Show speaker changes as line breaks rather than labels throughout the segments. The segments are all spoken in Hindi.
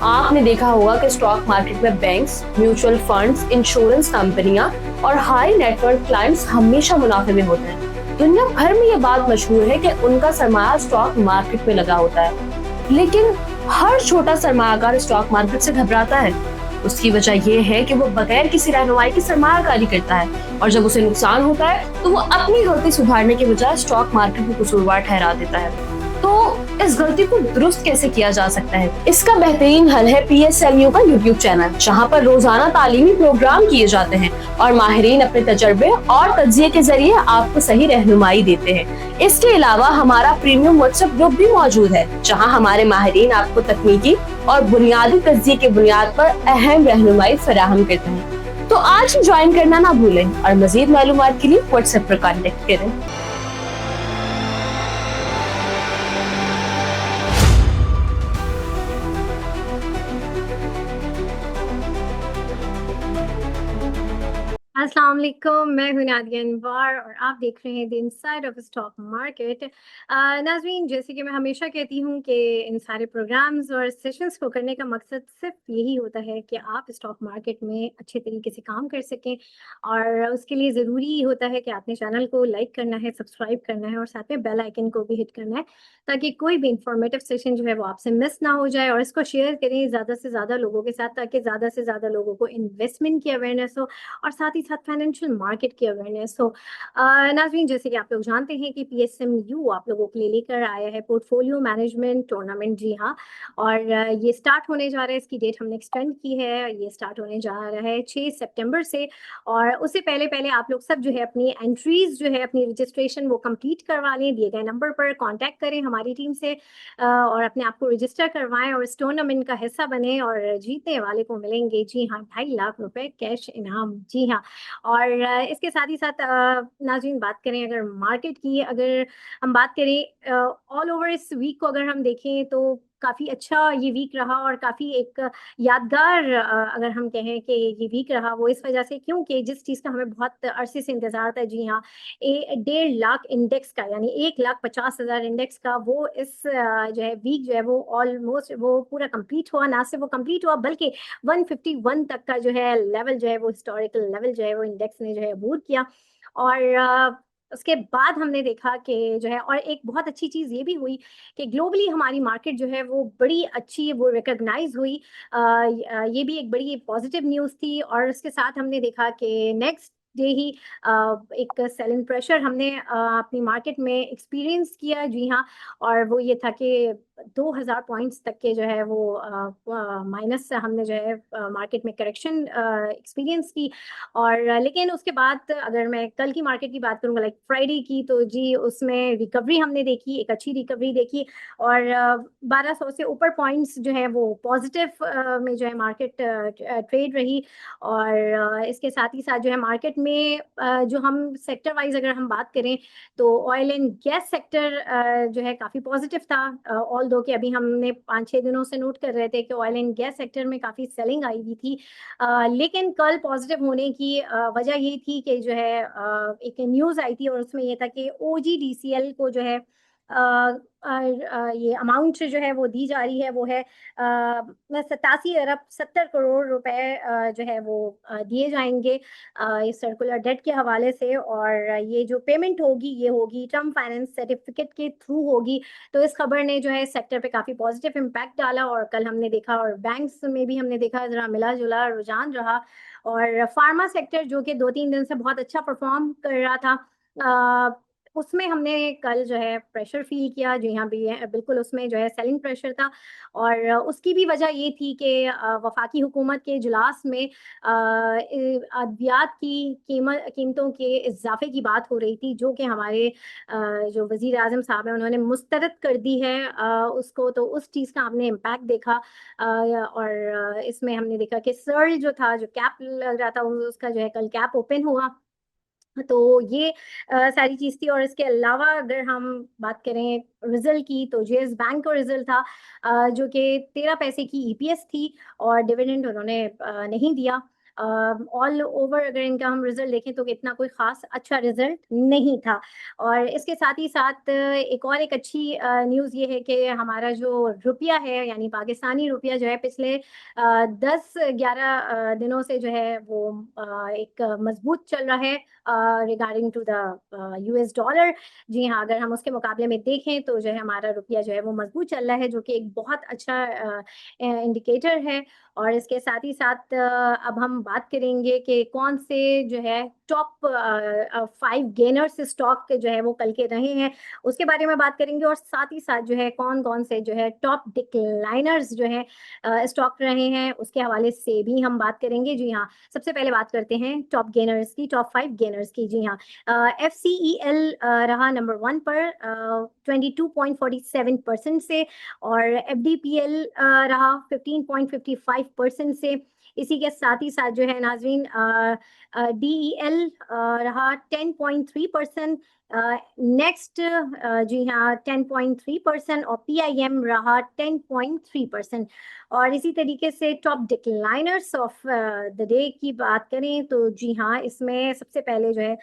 आपने देखा होगा कि स्टॉक मार्केट में बैंक्स, म्यूचुअल फंड्स, इंश्योरेंस कंपनियां और हाई नेटवर्क क्लाइंट्स हमेशा मुनाफे में होते हैं। दुनिया भर में ये बात मशहूर है कि उनका सरमाया स्टॉक मार्केट में लगा होता है, लेकिन हर छोटा सरमायाकार स्टॉक मार्केट से घबराता है। उसकी वजह यह है कि वो बगैर किसी रहनुमाई की सरमायाकारी करता है और जब उसे नुकसान होता है तो वो अपनी गलती सुधारने के बजाय स्टॉक मार्केट को कसूरवार ठहरा देता है। तो इस गलती को दुरुस्त कैसे किया जा सकता है? इसका बेहतरीन हल है PSLU का YouTube चैनल, जहां पर रोजाना तालीमी प्रोग्राम किए जाते हैं और माहिरीन अपने तजर्बे और तज्जिये के जरिए आपको सही रहनुमाई देते हैं। इसके अलावा हमारा प्रीमियम WhatsApp ग्रुप भी मौजूद है, जहां हमारे माहिरीन आपको तकनीकी और बुनियादी तज्जिये की बुनियाद पर अहम रहनुमाई फराहम करते हैं। तो आज ही ज्वाइन करना ना भूलें और मजीद मालूमात के लिए WhatsApp पर कॉन्टेक्ट करें।
अस्सलाम वालेकुम, मैं हूं नादिया अनवर और आप देख रहे हैं the inside of stock market. नाज़रीन, जैसे कि मैं हमेशा कहती हूं कि इन सारे प्रोग्राम्स और सेशंस को करने का मकसद सिर्फ यही होता है कि आप स्टॉक मार्केट में अच्छे तरीके से काम कर सकें, और उसके लिए ज़रूरी होता है कि आपने चैनल को लाइक करना है, सब्सक्राइब करना है और साथ में बेल आइकन को भी हिट करना है, ताकि कोई भी इंफॉर्मेटिव सेशन जो है वो आपसे मिस ना हो जाए। और इसको शेयर करें ज़्यादा से ज़्यादा लोगों के साथ, ताकि ज़्यादा से ज़्यादा लोगों को इन्वेस्टमेंट की अवेयरनेस हो और साथ ही साथ फाइनेंशियल मार्केट की अवेयरनेस हो। नाज़रीन, जैसे कि आप लोग जानते हैं कि PSMU आप लोगों के लिए लेकर आया है पोर्टफोलियो मैनेजमेंट टूर्नामेंट। जी हाँ, और ये स्टार्ट होने जा रहा है, इसकी डेट हमने एक्सटेंड की है। ये स्टार्ट होने जा रहा है 6 सितंबर से, और उससे पहले पहले आप लोग सब जो है अपनी एंट्रीज जो है, अपनी रजिस्ट्रेशन वो कंप्लीट करवा लें। दिए गए नंबर पर कांटेक्ट करें हमारी टीम से और अपने आप को रजिस्टर करवाएं और इस टूर्नामेंट का हिस्सा बने, और जीतने वाले को मिलेंगे जी हाँ 2.5 लाख रुपए कैश इनाम। जी हाँ, और इसके साथ ही साथ नाज़रीन, बात करें अगर मार्केट की, अगर हम बात करें ऑल ओवर इस वीक को अगर हम देखें तो काफ़ी अच्छा ये वीक रहा, और काफ़ी एक यादगार अगर हम कहें कि ये वीक रहा, वो इस वजह से क्योंकि जिस चीज़ का हमें बहुत अरसे से इंतज़ार था, जी हाँ, 1.5 लाख इंडेक्स का, यानी 1,50,000 इंडेक्स का, वो इस जो है वीक जो है वो ऑलमोस्ट वो पूरा कंप्लीट हुआ। ना सिर्फ वो कंप्लीट हुआ, बल्कि 151 तक का जो है लेवल जो है वो हिस्टोरिकल लेवल जो है वो इंडेक्स ने जो है अबूर किया। और उसके बाद हमने देखा कि जो है, और एक बहुत अच्छी चीज़ ये भी हुई कि ग्लोबली हमारी मार्केट जो है वो बड़ी अच्छी वो रिकॉग्नाइज हुई। ये भी एक बड़ी पॉजिटिव न्यूज़ थी। और उसके साथ हमने देखा कि नेक्स्ट डे ही एक सेलिंग प्रेशर हमने अपनी मार्केट में एक्सपीरियंस किया। जी हाँ, और वो ये था कि 2000 पॉइंट्स तक के जो है वो माइनस से हमने जो है मार्केट में करेक्शन एक्सपीरियंस की। और लेकिन उसके बाद अगर मैं कल की मार्केट की बात करूँगा, लाइक फ्राइडे की, तो जी उसमें रिकवरी हमने देखी, एक अच्छी रिकवरी देखी। और 1200 से ऊपर पॉइंट्स जो है वो पॉजिटिव में जो है मार्केट ट्रेड रही। और इसके साथ ही साथ जो है मार्केट में जो हम सेक्टर वाइज अगर हम बात करें, तो ऑयल एंड गैस सेक्टर जो है काफ़ी पॉजिटिव था। ऑल दो कि अभी हमने 5-6 दिनों से नोट कर रहे थे कि ऑयल एंड गैस सेक्टर में काफ़ी सेलिंग आई हुई थी। लेकिन कल पॉजिटिव होने की वजह ये थी कि जो है एक न्यूज़ आई थी, और उसमें ये था कि OGDCL को जो है ये अमाउंट जो है वो दी जा रही है, वो है 87 अरब 70 करोड़ रुपए जो है वो दिए जाएंगे इस सर्कुलर डेट के हवाले से। और ये जो पेमेंट होगी, ये होगी टर्म फाइनेंस सर्टिफिकेट के थ्रू होगी। तो इस खबर ने जो है सेक्टर पे काफ़ी पॉजिटिव इम्पैक्ट डाला, और कल हमने देखा, और बैंक्स में भी हमने देखा जरा मिला जुला रुझान रहा। और फार्मा सेक्टर जो कि 2-3 दिन से बहुत अच्छा परफॉर्म कर रहा था, उसमें हमने कल जो है प्रेशर फील किया। जी हाँ, भी है बिल्कुल, उसमें जो है सेलिंग प्रेशर था। और उसकी भी वजह ये थी कि वफाकी हुकूमत के इजलास में अद्वियात की कीमतों के इजाफे की बात हो रही थी, जो कि हमारे जो वज़ीर आज़म साहब हैं उन्होंने मुस्तरद कर दी है उसको। तो उस चीज़ का हमने इम्पैक्ट देखा। और इसमें हमने देखा कि सर्ल जो था, जो कैप लग रहा था, उसका जो है कल कैप ओपन हुआ। तो ये सारी चीज़ थी। और इसके अलावा अगर हम बात करें रिजल्ट की, तो जेएस बैंक का रिजल्ट था जो कि 13 पैसे की ईपीएस थी, और डिविडेंड उन्होंने नहीं दिया। ऑल ओवर अगर इनका हम रिजल्ट देखें तो इतना कोई खास अच्छा रिजल्ट नहीं था। और इसके साथ ही साथ एक अच्छी न्यूज़ ये है कि हमारा जो रुपया है यानी पाकिस्तानी रुपया जो है पिछले 10-11 दिनों से जो है वो एक मजबूत चल रहा है regarding to the US dollar. जी हाँ, अगर हम उसके मुकाबले में देखें तो जो है हमारा रुपया जो है वो मजबूत चल रहा है, जो कि एक बहुत अच्छा इंडिकेटर है। और इसके साथ ही साथ अब हम बात करेंगे कि कौन से जो है टॉप 5 गेनर्स स्टॉक जो है वो कल के रहे हैं, उसके बारे में बात करेंगे। और साथ ही साथ जो है कौन कौन से जो है टॉप डिक्लाइनर्स जो है स्टॉक रहे हैं, उसके हवाले से भी हम बात करेंगे। जी हाँ, सबसे पहले बात करते हैं टॉप गेनर्स की, टॉप 5 गेनर्स की। जी हाँ, FCEL रहा नंबर 1 पर 22.47% से, और FDPL रहा 15.55% से। इसी के साथ ही साथ जो है नाजरीन DEL रहा 10.3%, नेक्स्ट जी हाँ 10.3%, और PIM रहा 10.3%। और इसी तरीके से top decliners of the day की बात करें तो जी हाँ, इसमें सबसे पहले जो है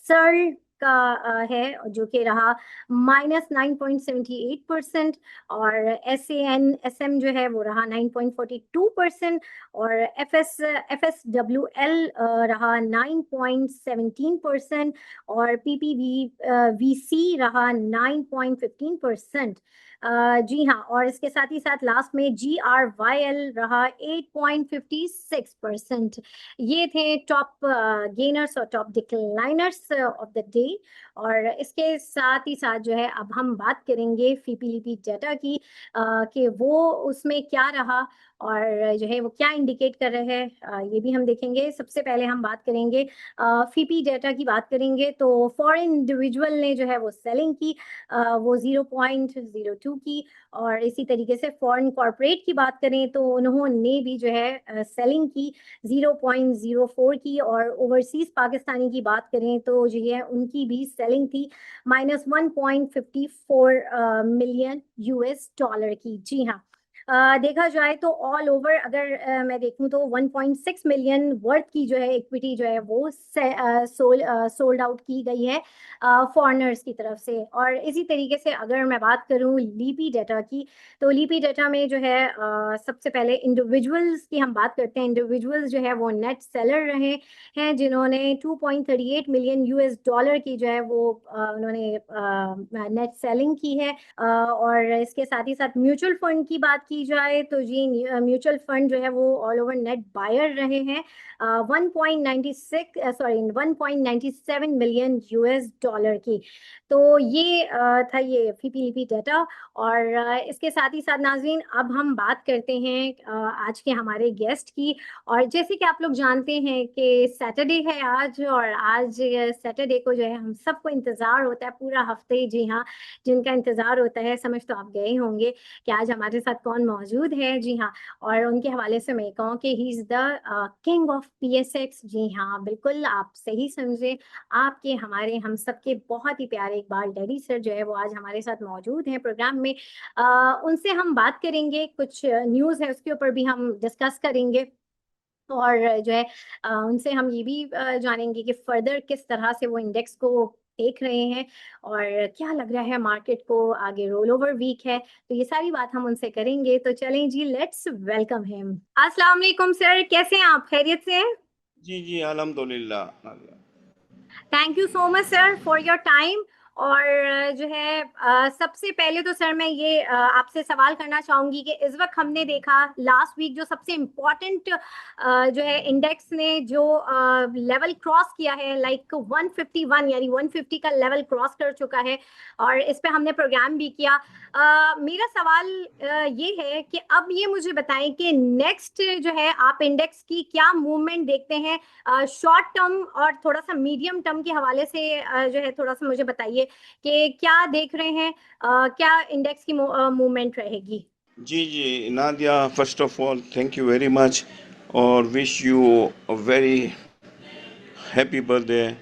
सर्ल का है जो कि रहा -9.78%, और SAN-SM जो है वो रहा 9.42%, और FSWL रहा 9.17%, और PPVC रहा 9.15%। जी हाँ, और इसके साथ ही साथ लास्ट में GRYL रहा 8.56%। ये थे टॉप गेनर्स और top decliners of the day. और इसके साथ ही साथ जो है अब हम बात करेंगे फीपीलीपी डाटा की कि वो उसमें क्या रहा और जो है वो क्या इंडिकेट कर रहे हैं, ये भी हम देखेंगे। सबसे पहले हम बात करेंगे फीपी डाटा की बात करेंगे तो फॉरेन इंडिविजुअल ने जो है वो सेलिंग की, वो 0.02 की। और इसी तरीके से फॉरेन कॉर्पोरेट की बात करें तो उन्होंने भी जो है सेलिंग की 0.04 की। और ओवरसीज पाकिस्तानी की बात करें तो जो है उनकी भी सेलिंग थी -1.54 मिलियन US डॉलर की। जी हाँ, देखा जाए तो ऑल ओवर अगर मैं देखूं तो 1.6 मिलियन वर्थ की जो है इक्विटी जो है वो सोल्ड आउट की गई है फॉरेनर्स की तरफ से। और इसी तरीके से अगर मैं बात करूं लीपी डाटा की तो लीपी डाटा में जो है सबसे पहले इंडिविजुअल्स की हम बात करते हैं। इंडिविजुअल्स जो है वो नेट सेलर रहे हैं जिन्होंने 2.38 मिलियन US डॉलर की जो है वो उन्होंने नेट सेलिंग की है। और इसके साथ ही साथ म्यूचुअल फंड की बात की जाए तो जी म्यूचुअल फंड जो है वो ऑल ओवर नेट बायर रहे हैं 1.97 मिलियन US डॉलर की। तो ये था ये फीपीलीपी डाटा। और इसके साथ ही साथ नाजरीन अब हम बात करते हैं आज के हमारे गेस्ट की। और जैसे कि आप लोग जानते हैं कि सैटरडे है आज, और आज सैटरडे को जो है हम सबको इंतज़ार होता है पूरा हफ्ते। जी हाँ, जिनका इंतज़ार होता है, समझ तो आप गए होंगे कि आज हमारे साथ कौन मौजूद है। जी हाँ, और उनके हवाले से मैं कहूँ कि he is the king of PSX। जी हाँ, बिल्कुल आप सही समझे, आपके हमारे हम सबके बहुत ही प्यारे इकबाल डैडी सर जो है वो आज हमारे साथ मौजूद हैं प्रोग्राम में। उनसे हम बात करेंगे, कुछ न्यूज़ है उसके ऊपर भी हम डिस्कस करेंगे। और जो है उनसे हम ये भी जानेंगे कि फर्दर किस तरह से वो इंडेक्स को देख रहे हैं और क्या लग रहा है मार्केट को, आगे रोल ओवर वीक है, तो ये सारी बात हम उनसे करेंगे। तो चलें जी, लेट्स वेलकम हिम। अस्सलाम वालेकुम सर, कैसे हैं आप, खैरियत से हैं?
जी जी अल्हम्दुलिल्लाह।
Thank you so much sir for your time. और जो है सबसे पहले तो सर मैं ये आपसे सवाल करना चाहूंगी कि इस वक्त हमने देखा लास्ट वीक जो सबसे इम्पोर्टेंट जो है इंडेक्स ने जो लेवल क्रॉस किया है, लाइक 151 यानी 150 का लेवल क्रॉस कर चुका है, और इस पे हमने प्रोग्राम भी किया। मेरा सवाल ये है कि अब ये मुझे बताएं कि नेक्स्ट जो है आप इंडेक्स की क्या मूवमेंट देखते हैं शॉर्ट टर्म और थोड़ा सा मीडियम टर्म के हवाले से, जो है थोड़ा सा मुझे बताइए कि क्या देख रहे हैं, क्या इंडेक्स की मूवमेंट रहेगी।
जी जी Nadia, first of all thank you very much और wish you a very happy birthday.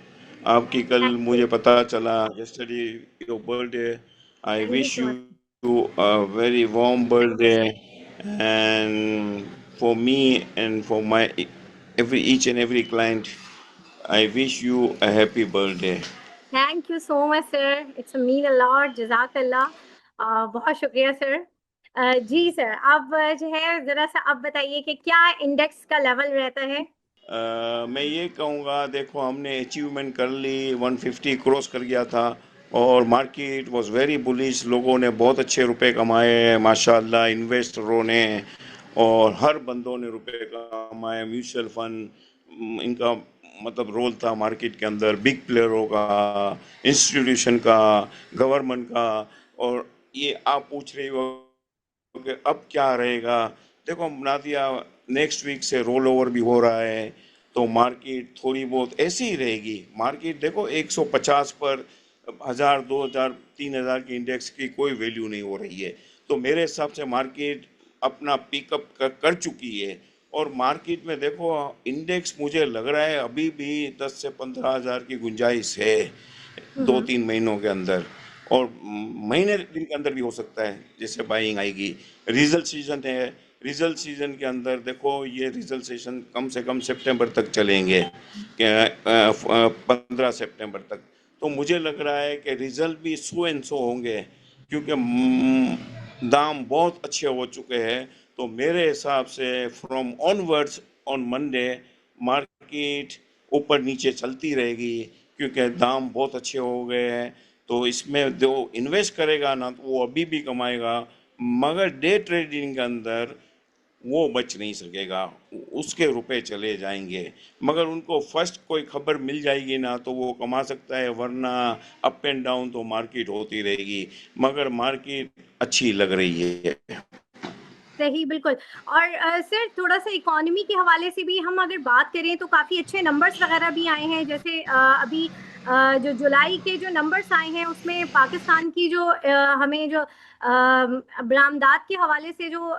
आपकी कल मुझे पता चला yesterday your birthday. I wish you a very warm birthday and for me and for my each and every client. I wish you a happy birthday.
Thank you so much sir, it's mean a lot, जज़ाकल्लाह। बहुत शुक्रिया सर। जी सर, अब जो है ज़रा सा अब बताइए कि क्या इंडेक्स का लेवल रहता है?
मैं ये कहूँगा, देखो हमने अचीवमेंट कर ली, 150 क्रॉस कर गया था और मार्केट वाज वेरी बुलिश। लोगों ने बहुत अच्छे रुपए कमाए हैं माशाल्लाह, इन्वेस्टरों ने, और हर बंदों ने रुपए कमाए। म्यूचुअल फंड इनका मतलब रोल था मार्केट के अंदर, बिग प्लेयरों का, इंस्टीट्यूशन का, गवर्नमेंट का। और ये आप पूछ रही हो कि अब क्या रहेगा। देखो नादिया, नेक्स्ट वीक से रोल ओवर भी हो रहा है, तो मार्केट थोड़ी बहुत ऐसी ही रहेगी। मार्केट देखो 150 पर 1000, 2000, 3000 की इंडेक्स की कोई वैल्यू नहीं हो रही है। तो मेरे हिसाब से मार्केट अपना पिकअप कर चुकी है। और मार्केट में देखो इंडेक्स मुझे लग रहा है अभी भी 10 से 15,000 की गुंजाइश है 2-3 महीनों के अंदर, और महीने दिन के अंदर भी हो सकता है जैसे बाइंग आएगी। रिजल्ट सीजन है, रिजल्ट सीजन के अंदर देखो ये रिजल्ट सीजन कम से कम सितंबर तक चलेंगे, 15 सितंबर तक। तो मुझे लग रहा है कि रिजल्ट भी सो एंड सो होंगे, क्योंकि दाम बहुत अच्छे हो चुके हैं। तो मेरे हिसाब से from onwards on Monday market ऊपर नीचे चलती रहेगी, क्योंकि दाम बहुत अच्छे हो गए हैं। तो इसमें जो इन्वेस्ट करेगा ना, तो वो अभी भी कमाएगा, मगर डे ट्रेडिंग के अंदर वो बच नहीं सकेगा, उसके रुपए चले जाएंगे। मगर उनको फर्स्ट कोई खबर मिल जाएगी ना, तो वो कमा सकता है, वरना अप एंड डाउन तो मार्केट होती रहेगी। मगर मार्केट अच्छी लग रही है।
सही, बिल्कुल। और सर थोड़ा-सा इकोनॉमी के हवाले से भी हम अगर बात करें तो काफ़ी अच्छे नंबर्स वगैरह भी आए हैं। जैसे अभी जो जुलाई के जो नंबर्स आए हैं उसमें पाकिस्तान की जो हमें जो बरामदात के हवाले से जो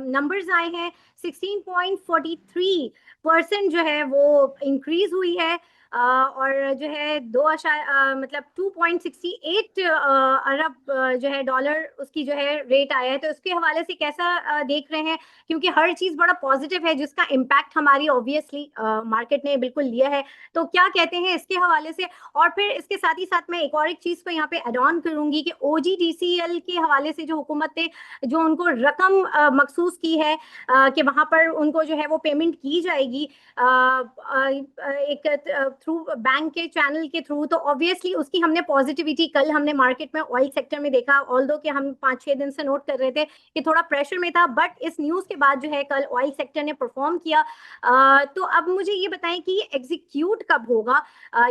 नंबर्स आए हैं, 16.43% जो है वो इंक्रीज़ हुई है। और जो है मतलब 2.68 अरब जो है डॉलर उसकी जो है रेट आया है। तो उसके हवाले से कैसा देख रहे हैं? क्योंकि हर चीज़ बड़ा पॉजिटिव है जिसका इम्पैक्ट हमारी ऑब्वियसली मार्केट ने बिल्कुल लिया है। तो क्या कहते हैं इसके हवाले से? और फिर इसके साथ ही साथ मैं एक और एक चीज़ को यहाँ पे ऐड ऑन करूँगी कि ओजीडीसीएल के हवाले से जो हुकूमत ने जो उनको रकम मखसूस की है कि वहाँ पर उनको जो है वो पेमेंट की जाएगी एक थ्रू बैंक के चैनल के थ्रू। तो ऑब्वियसली उसकी हमने पॉजिटिविटी कल हमने मार्केट में ऑयल सेक्टर में देखा, ऑल्दो कि हम 5-6 दिन से नोट कर रहे थे कि थोड़ा प्रेशर में था, बट इस न्यूज़ के बाद जो है कल ऑयल सेक्टर ने परफॉर्म किया। तो अब मुझे ये बताएं कि ये एग्जीक्यूट कब होगा?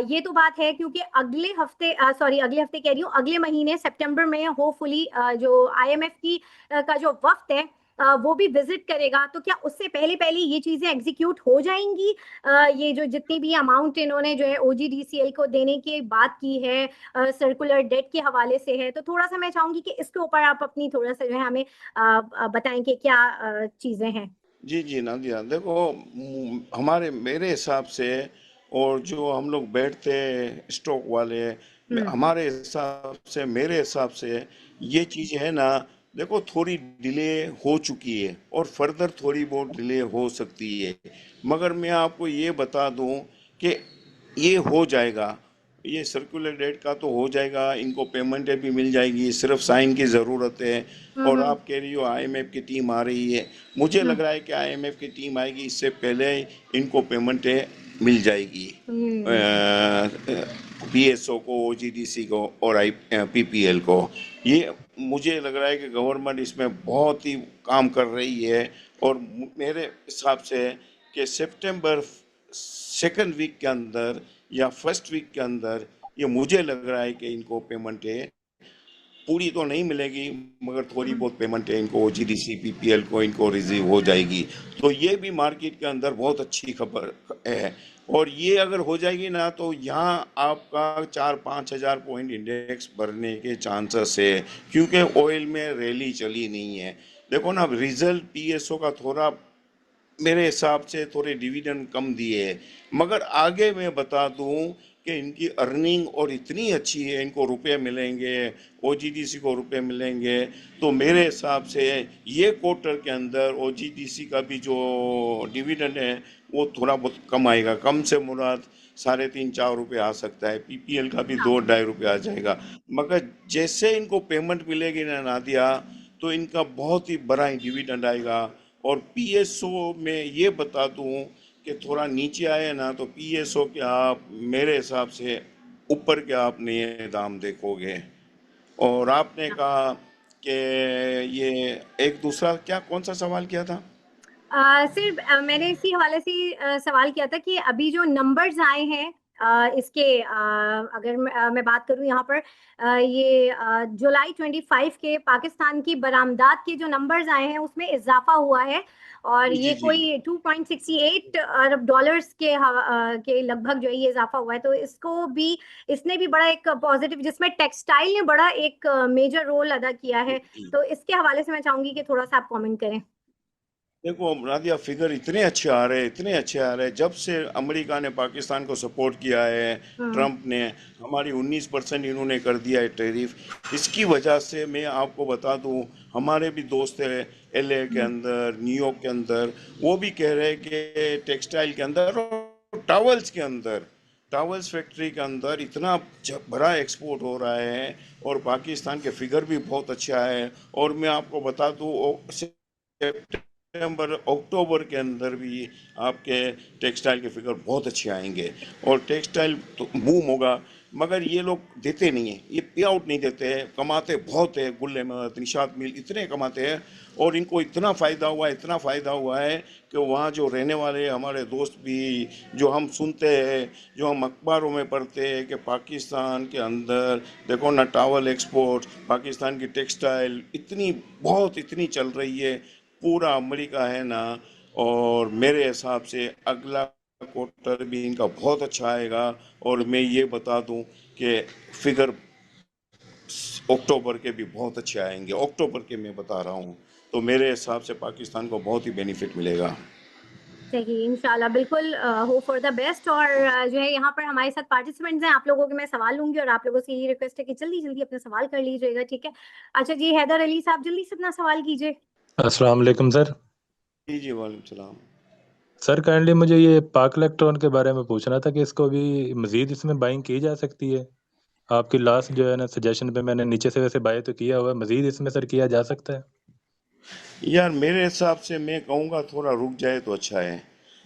ये तो बात है क्योंकि अगले हफ्ते अगले हफ्ते कह रही हूँ, अगले महीने सितंबर में होपफुली जो आईएमएफ की का जो वक्त है वो भी विजिट करेगा। तो क्या उससे पहले पहले ये चीजें एग्जीक्यूट हो जाएंगी? ये जो जितनी भी अमाउंट इन्होंने जो है ओजीडीसीएल को देने की बात की है सर्कुलर डेट के हवाले से है, तो थोड़ा सा मैं चाहूंगी कि इसके ऊपर आप अपनी थोड़ा सा जो है हमें बताएं कि क्या चीजें हैं।
जी जी नादिया, देखो हमारे मेरे हिसाब से, और जो हम लोग बैठते स्टॉक वाले, हमारे हिसाब से, मेरे हिसाब से ये चीज़ है ना, देखो थोड़ी डिले हो चुकी है और फर्दर थोड़ी बहुत डिले हो सकती है। मगर मैं आपको ये बता दूं कि ये हो जाएगा, ये सर्कुलर डेट का तो हो जाएगा, इनको पेमेंटें भी मिल जाएगी, सिर्फ साइन की ज़रूरत है। और आप कह रही हो आईएमएफ की टीम आ रही है, मुझे लग रहा है कि आईएमएफ की टीम आएगी, इससे पहले इनको पेमेंटें मिल जाएगी, पीएसओ को, ओजीडीसी को और पीपीएल को। ये मुझे लग रहा है कि गवर्नमेंट इसमें बहुत ही काम कर रही है। और मेरे हिसाब से कि सितंबर सेकंड वीक के अंदर या फर्स्ट वीक के अंदर ये मुझे लग रहा है कि इनको पेमेंटें पूरी तो नहीं मिलेगी, मगर थोड़ी बहुत पेमेंट है इनको, ओजीडीसी पीपीएल को इनको रिसीव हो जाएगी। तो ये भी मार्केट के अंदर बहुत अच्छी खबर है। और ये अगर हो जाएगी ना, तो यहाँ आपका 4-5 हज़ार पॉइंट इंडेक्स बढ़ने के चांसेस है, क्योंकि ऑयल में रैली चली नहीं है। देखो ना, रिजल्ट पीएसओ का थोड़ा मेरे हिसाब से थोड़े डिविडेंड कम दिए हैं, मगर आगे मैं बता दूं कि इनकी अर्निंग और इतनी अच्छी है, इनको रुपए मिलेंगे, ओजीडीसी को रुपए मिलेंगे, तो मेरे हिसाब से ये क्वार्टर के अंदर ओजीडीसी का भी जो डिविडेंड है वो थोड़ा बहुत कम आएगा, कम से मुराद 3.5-4 रुपये आ सकता है, पीपीएल का भी
हाँ
2-2.5 रुपये आ जाएगा। मगर जैसे इनको पेमेंट मिलेगी ना नादिया, तो इनका बहुत ही बड़ा डिविडेंड आएगा। और पीएसओ में ये बता दूं कि थोड़ा नीचे आए ना तो पीएसओ के आप मेरे हिसाब से ऊपर के आपने ये दाम देखोगे। और आपने
हाँ।
कहा कि ये एक दूसरा क्या कौन सा सवाल किया था?
सिर्फ मैंने इसी हवाले से सवाल किया था कि अभी जो नंबर्स आए हैं इसके अगर मैं बात करूं यहाँ पर ये जुलाई 25 के पाकिस्तान की बरामदात के जो नंबर्स आए हैं उसमें इजाफा हुआ है और
जी जी
ये
जी।
कोई 2.68 अरब डॉलर्स के लगभग जो है ये इजाफा हुआ है, तो इसको भी इसने भी बड़ा एक पॉजिटिव, जिसमें टेक्सटाइल ने बड़ा एक मेजर रोल अदा किया है, तो इसके हवाले से मैं चाहूंगी कि थोड़ा सा आप कमेंट करें।
देखो नादिया, फिगर इतने अच्छे आ रहे हैं, इतने अच्छे आ रहे हैं। जब से अमेरिका ने पाकिस्तान को सपोर्ट किया है,
हम्म।
ट्रंप ने हमारी 19% इन्होंने कर दिया है टैरिफ, इसकी वजह से मैं आपको बता दूं, हमारे भी दोस्त हैं एलए के अंदर, न्यूयॉर्क के अंदर, वो भी कह रहे हैं कि टेक्सटाइल के अंदर और टावल्स के अंदर, टावल्स फैक्ट्री के अंदर इतना बड़ा एक्सपोर्ट हो रहा है और पाकिस्तान के फिगर भी बहुत अच्छा है। और मैं आपको बता दूं सितंबर अक्टूबर के अंदर भी आपके टेक्सटाइल के फिगर बहुत अच्छे आएंगे और टेक्सटाइल तो बूम होगा। मगर ये लोग देते नहीं हैं, ये पे आउट नहीं देते हैं, कमाते बहुत है, गुल अहमद, निशात मिल इतने कमाते हैं। और इनको इतना फ़ायदा हुआ है, इतना फ़ायदा हुआ है कि वहाँ जो रहने वाले हमारे दोस्त भी, जो हम सुनते हैं, जो हम अखबारों में पढ़ते हैं कि पाकिस्तान के अंदर देखो ना टावल एक्सपोर्ट, पाकिस्तान की टेक्सटाइल इतनी बहुत इतनी चल रही है, पूरा अमेरिका है ना। और मेरे हिसाब से अगला क्वार्टर भी इनका बहुत अच्छा आएगा। और मैं ये बता दूं कि फिगर अक्टूबर के भी बहुत अच्छे आएंगे, अक्टूबर के मैं बता रहा हूँ। तो मेरे हिसाब से पाकिस्तान को बहुत ही बेनिफिट मिलेगा।
सही, इंशाल्लाह बिल्कुल होप फॉर द बेस्ट। और जो है यहाँ पर हमारे साथ पार्टिसिपेंट्स हैं, आप लोगों के मैं सवाल लूंगी और आप लोगों से यही रिक्वेस्ट है कि जल्दी जल्दी अपना सवाल कर लीजिएगा, ठीक है? अच्छा जी, हैदर अली साहब जल्दी से अपना सवाल कीजिए।
अस्सलाम वालेकुम सर।
जी जी, वालेकुम सलाम।
सर काइंडली मुझे ये पाक इलेक्ट्रॉन के बारे में पूछना था कि इसको भी मज़ीद इसमें बाइंग की जा सकती है। आपकी लास्ट जो है ना सजेशन पे मैंने नीचे से वैसे बाय तो किया हुआ है, मज़ीद इसमें सर किया जा सकता है?
यार मेरे हिसाब से मैं कहूँगा थोड़ा रुक जाए तो अच्छा है।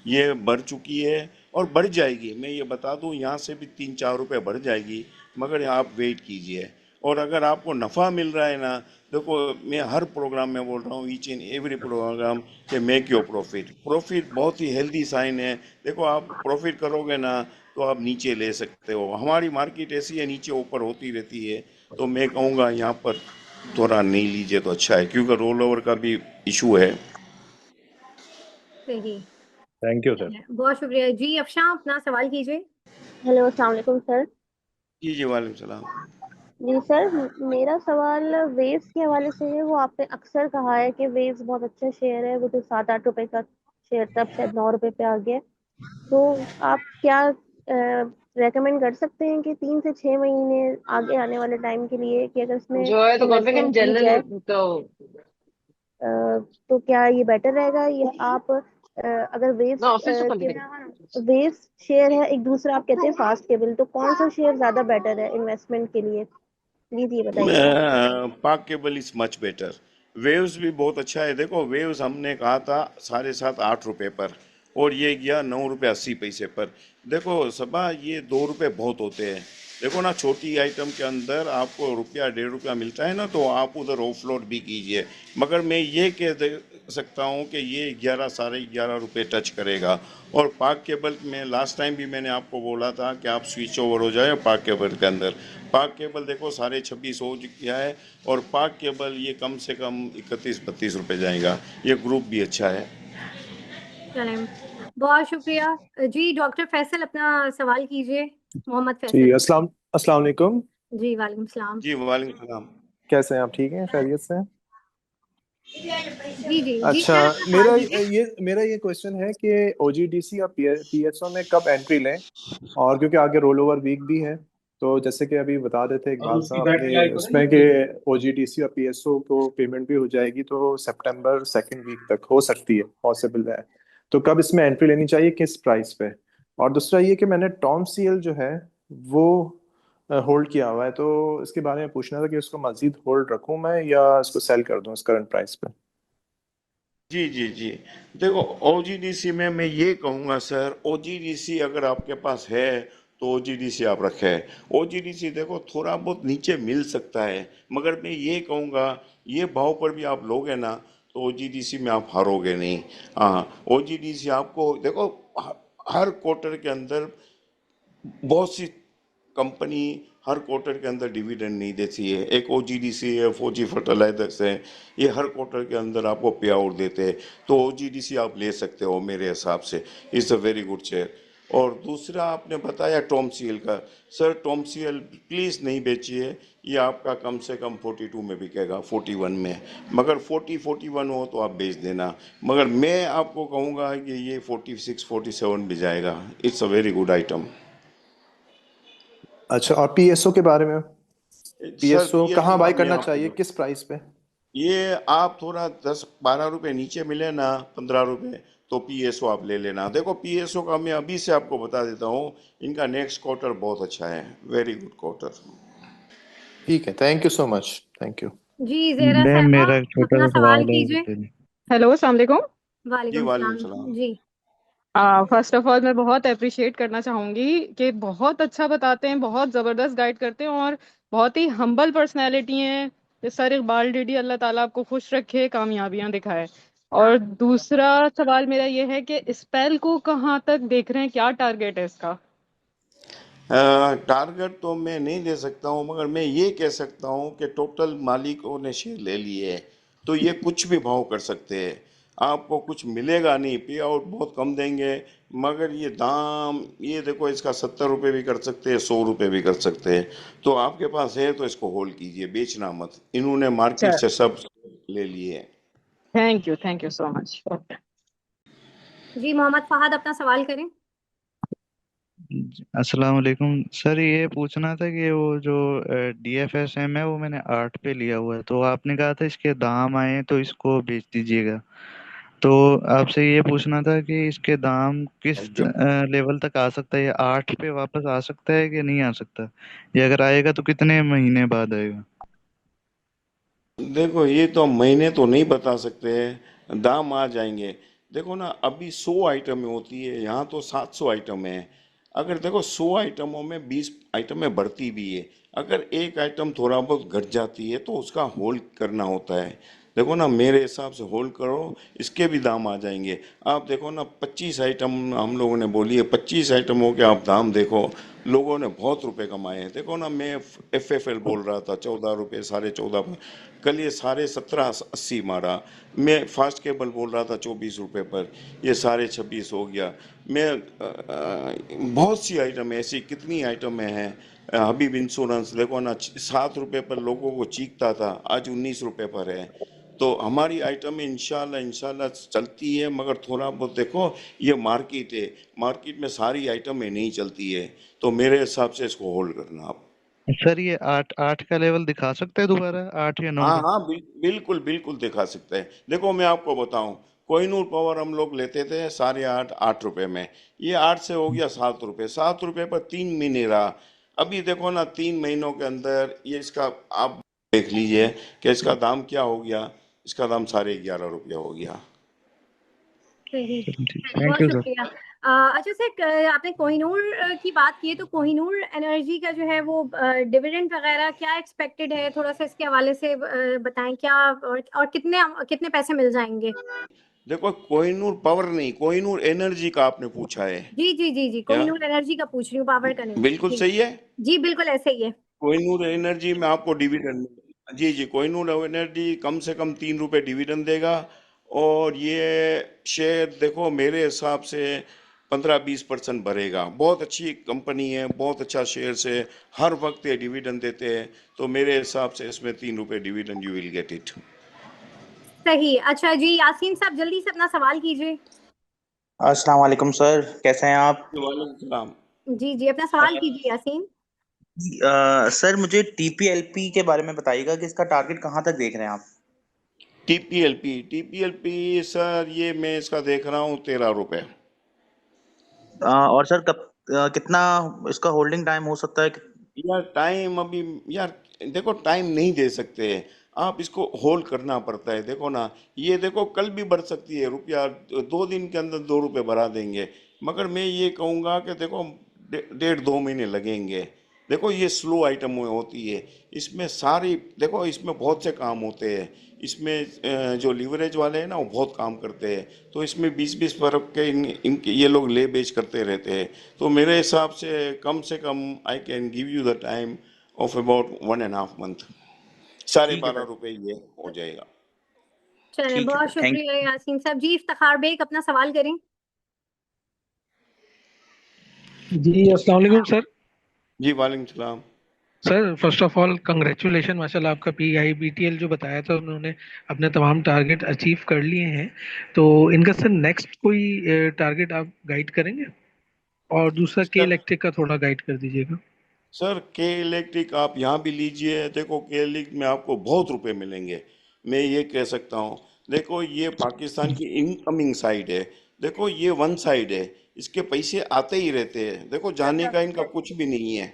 ये बढ़ चुकी है और बढ़ जाएगी, मैं ये बता दूं, यहाँ से भी 3-4 रुपए बढ़ जाएगी, मगर आप वेट कीजिए। और अगर आपको नफ़ा मिल रहा है ना, देखो मैं हर प्रोग्राम में बोल रहा हूँ, ईच एंड एवरी प्रोग्राम, कि मेक योर प्रॉफिट। प्रॉफिट बहुत ही हेल्दी साइन है। देखो आप प्रॉफिट करोगे ना तो आप नीचे ले सकते हो, हमारी मार्केट ऐसी है, नीचे ऊपर होती रहती है। तो मैं कहूँगा यहाँ पर थोड़ा नहीं लीजिए तो अच्छा है, क्योंकि रोल ओवर का भी इशू है।
सही,
थैंक यू सर।
बहुत शुक्रिया जी। अफशां अपना सवाल कीजिए।
हेलो, अस्सलाम वालेकुम सर।
जी जी, वालेकुम सलाम।
जी सर, मेरा सवाल वेव्स के हवाले से है। वो आपने अक्सर कहा है कि वेव्स बहुत अच्छा शेयर है, वो तो 7-8 रुपए का शेयर तब शायद 9 रुपए पे आ गया। तो आप क्या रेकमेंड कर सकते हैं कि 3 से 6 महीने आगे आने वाले टाइम के लिए कि अगर इसमें
जो है तो कम से कम
इन्वेस्टमेंट की जाए
जनरल तो
अ, तो क्या ये बेटर रहेगा? या आप अगर वेव्स
ना ऑफिस तो
के
कंटिन्यू
वेव्स शेयर है, एक दूसरा आप कहते हैं फास्ट केबल, तो कौन सा शेयर ज्यादा बेटर है इन्वेस्टमेंट के लिए? प्लीज ये बताइएगा।
पाक cable is much better. Waves भी बहुत अच्छा है। देखो वेव्स हमने कहा था 7.5-8 रुपए पर, और ये गया 9 रुपये 80 पैसे पर। देखो सबा, ये 2 रुपए बहुत होते हैं। देखो ना, छोटी आइटम के अंदर आपको रुपया 1.5 रुपया मिलता है ना, तो आप उधर ऑफलोड भी कीजिए। मगर मैं ये कह दे सकता हूँ कि ये 11-11.5 रुपये टच करेगा। और पाक केबल में लास्ट टाइम भी मैंने आपको बोला था कि आप स्विच ओवर हो जाए पाक केबल के अंदर। पाक केबल देखो 26.5 हो गया है, और पाक केबल ये कम से कम 31-32 रुपये जाएगा। ये ग्रुप भी अच्छा है।
चलें, बहुत शुक्रिया जी। डॉक्टर फैसल अपना सवाल कीजिए, मोहम्मद
जी
फैसल।
अस्सलाम वालेकुम।
जी वालेकुम सलाम।
जी वालेकुम सलाम।
कैसे हैं आप? ठीक हैं? खैरियत से हैं?
जी जी जी
अच्छा,
सर, अपना सवाल कीजिए।
मेरा ये क्वेश्चन है कि ओजीडीसी और पीएसओ में कब एंट्री लें, और क्योंकि आगे रोल ओवर वीक भी है, तो जैसे कि अभी बता देते इकबाल साहब अपने उसमें कि ओजीडीसी और पीएसओ को पेमेंट भी हो जाएगी तो सितंबर सेकेंड वीक तक हो सकती है, पॉसिबल है। तो कब इसमें एंट्री लेनी चाहिए, किस प्राइस पे? और दूसरा ये कि मैंने टॉम सीएल जो है वो होल्ड किया हुआ है, तो इसके बारे में पूछना था कि उसको मजीद होल्ड रखूं मैं या इसको सेल कर दूं इस करंट प्राइस पे।
जी जी जी। देखो, ओजीडीसी में मैं ये कहूँगा सर, ओजीडीसी अगर आपके पास है तो ओजीडीसी आप रखें। ओजीडीसी देखो थोड़ा बहुत नीचे मिल सकता है, मगर मैं ये कहूँगा ये भाव पर भी आप लोगे ना तो ओजीडीसी में आप हारोगे नहीं। हाँ, ओजीडीसी आपको देखो हर क्वार्टर के अंदर बहुत सी कंपनी हर क्वार्टर के अंदर डिविडेंड नहीं देती है। एक ओजीडीसी है, फौजी फर्टिलाइजर्स है, ये हर क्वार्टर के अंदर आपको पे आउट देते हैं। तो ओजीडीसी आप ले सकते हो मेरे हिसाब से, is a very good share. और दूसरा आपने बताया टॉम सीएल का, सर टॉम सीएल प्लीज़ नहीं बेचिए, ये आपका कम से कम 42 में बिकेगा, 41 में। मगर 41 हो तो आप बेच देना, मगर मैं आपको कहूँगा कि ये 46 47 भी जाएगा। It's a very good item.
अच्छा, और पीएसओ के बारे में?
सर
पीएसओ कहाँ
पीएसओ का
बाय
मैं
करना चाहिए,
आपको,
किस प्राइस पे?
ये आप थोड़ा 10 12 रुपए नीचे मिले ना, 15 रुपए, तो पीएसओ आप ले लेना। देखो पीएसओ का मैं अभी से आपको बता देता हूँ, इनका नेक्स्ट क्वार्टर बहुत अच्छा है, वेरी गुड क्वार्टर।
ठीक है, thank you so much, thank you.
जी ज़ेरा
मैम
साहबा,
मेरा एक छोटा
अपना
सा
सवाल
सवाल है, वो
कीजिए।
बता दें।
हेलो, अस्सलाम वालेकुम।
जी
वालेकुम
वालेकुम
सलाम।
सलाम।
जी
फर्स्ट ऑफ ऑल मैं बहुत अप्रिशिएट करना चाहूँगी कि बहुत अच्छा बताते हैं, बहुत ज़बरदस्त गाइड करते हैं और बहुत ही हम्बल पर्सनैलिटी हैं। ये सर इकबाल डीडी, अल्लाह ताला आपको खुश रखे, कामयाबियाँ दिखाए। और
हाँ।
दूसरा सवाल मेरा ये है कि स्पेल को कहाँ तक देख रहे हैं, क्या टारगेट है इसका?
टारगेट तो मैं नहीं दे सकता हूँ, मगर मैं ये कह सकता हूँ कि टोटल मालिकों ने शेयर ले लिए हैं, तो ये कुछ भी भाव कर सकते हैं। आपको कुछ मिलेगा नहीं, पे आउट बहुत कम देंगे, मगर ये दाम, ये देखो इसका 70 रुपये भी कर सकते हैं, 100 रुपये भी कर सकते हैं। तो आपके पास है तो इसको होल्ड कीजिए, बेचना मत। इन्होंने मार्केट
चल,
से सब ले लिए हैं।
Thank you so much. Okay.
जी मोहम्मद फहद, अपना सवाल करें।
अस्सलाम वालेकुम सर, ये पूछना था कि वो जो डीएफएसएम है वो मैंने 8 पे लिया हुआ है, तो आपने कहा था इसके दाम आए तो इसको बेच दीजिएगा। तो आपसे ये पूछना था कि इसके दाम किस
जो
लेवल तक आ सकता है, ये 8 पे वापस आ सकता है कि नहीं आ सकता? ये अगर आएगा तो कितने महीने बाद आएगा?
देखो ये तो हम महीने तो नहीं बता सकते हैं, दाम आ जाएंगे। देखो ना, अभी 100 आइटमें होती है, यहाँ तो 700 आइटम है। अगर देखो 100 आइटमों में 20 आइटमें बढ़ती भी है, अगर एक आइटम थोड़ा बहुत घट जाती है तो उसका होल्ड करना होता है। देखो ना, मेरे हिसाब से होल्ड करो, इसके भी दाम आ जाएंगे। आप देखो ना, 25 आइटम हम लोगों ने बोली है, 25 आइटमों के आप दाम देखो, लोगों ने बहुत रुपए कमाए हैं। देखो ना, मैं एफएफएल बोल रहा था 14 रुपये, 14.5 कल ये 17.80 मारा। मैं फास्ट केबल बोल रहा था 24 रुपये पर, ये 26.5 हो गया। मैं बहुत सी आइटम ऐसी, कितनी आइटमें हैं। हबीब इंश्योरेंस देखो ना, 7 रुपये पर लोगों को चीखता था, आज 19 रुपये पर है। तो हमारी आइटम इंशाल्लाह इंशाल्लाह चलती है, मगर थोड़ा बहुत देखो, ये मार्केट है, मार्केट में सारी आइटमें नहीं चलती है। तो मेरे हिसाब से इसको होल्ड करना आप।
सर ये 8 का लेवल दिखा सकता है दोबारा, 8 या 9
हाँ
का?
हाँ, बिल्कुल बिल्कुल दिखा सकते हैं। देखो मैं आपको बताऊं, कोहिनूर पावर हम लोग लेते थे 8.5 में, ये 8 से हो गया 7 रुपये, 7 रुपये पर 3 महीने रहा। अभी देखो ना, 3 महीनों के अंदर ये इसका, आप देख लीजिए कि इसका दाम क्या हो गया। इसका दाम 11.5 रुपया हो गया।
सही।
चलो ठीक,
बहुत
थैंक यू सर।
शुक्रिया। अच्छा सर, आपने कोहिनूर की बात की है, तो कोहिनूर एनर्जी का जो है वो डिविडेंड वगैरह क्या एक्सपेक्टेड है, थोड़ा सा इसके हवाले से बताएं क्या, और कितने कितने पैसे मिल जाएंगे?
देखो कोहिनूर पावर नहीं, कोहिनूर एनर्जी का आपने पूछा है
जी जी जी जी,
क्या?
कोहिनूर एनर्जी का पूछ रही हूँ, पावर का नहीं।
बिल्कुल
जी
सही है।
जी, बिल्कुल ऐसे ही है।
कोहिनूर एनर्जी में आपको डिविडेंड, जी जी, कोहिनूर एनर्जी कम से कम 3 रुपए डिविडेंड देगा। और ये शेयर देखो मेरे हिसाब से 15-20% भरेगा। बहुत अच्छी कंपनी है, बहुत अच्छा शेयर है, हर वक्त ये डिविडेंड देते हैं। तो मेरे हिसाब से इसमें 3 रुपए dividend you will get it.
सही। अच्छा जी, यासीन साहब जल्दी से अपना सवाल कीजिए।
अस्सलाम वालेकुम सर, कैसे हैं आप?
वालेकुम सलाम।
जी जी, अपना सवाल कीजिए यासीन।
सर मुझे टीपीएलपी के बारे में बताइएगा कि इसका टारगेट कहाँ तक देख रहे हैं आप?
टीपीएलपी सर, ये मैं इसका देख रहा हूँ 13 रुपए।
और सर कब कितना इसका होल्डिंग टाइम हो सकता है
यार टाइम अभी, यार देखो टाइम नहीं दे सकते, आप इसको होल्ड करना पड़ता है। देखो ना, ये देखो कल भी बढ़ सकती है, रुपया 2 दिन के अंदर 2 रुपए बढ़ा देंगे। मगर मैं ये कहूँगा कि देखो 1.5-2 महीने लगेंगे। देखो ये स्लो आइटम होती है, इसमें सारी देखो इसमें बहुत से काम होते हैं। इसमें जो लीवरेज वाले हैं ना वो बहुत काम करते हैं, तो इसमें 20-20 फर्क के इनके ये लोग ले बेच करते रहते हैं। तो मेरे हिसाब से कम I can give you the time of about 1.5 month. साढ़े
ठीक है
बारह
सर।
रुपये ये हो जाएगा।
चलें,
ठीक है
बहुत
सर, थैंक
शुक्रिया यासीन साहब। जी इफ्तिखार बेग अपना सवाल करें।
जी अस्सलाम वालेकुम सर।
जी वालेकुम सलाम।
Sir first of all congratulation, माशाल्लाह आपका पीआईबीटीएल जो बताया था उन्होंने अपने तमाम टारगेट अचीव कर लिए हैं। तो इनका सर नेक्स्ट कोई टारगेट आप गाइड करेंगे? और दूसरा के
सर
इलेक्ट्रिक का थोड़ा गाइड कर दीजिएगा।
सर के इलेक्ट्रिक आप यहाँ भी लीजिए, देखो के इलेक्ट्रिक में आपको बहुत रुपए मिलेंगे, मैं ये कह सकता हूँ। देखो ये पाकिस्तान की इनकमिंग साइड है, देखो ये वन साइड है, इसके पैसे आते ही रहते हैं, देखो जाने का इनका कुछ भी नहीं है।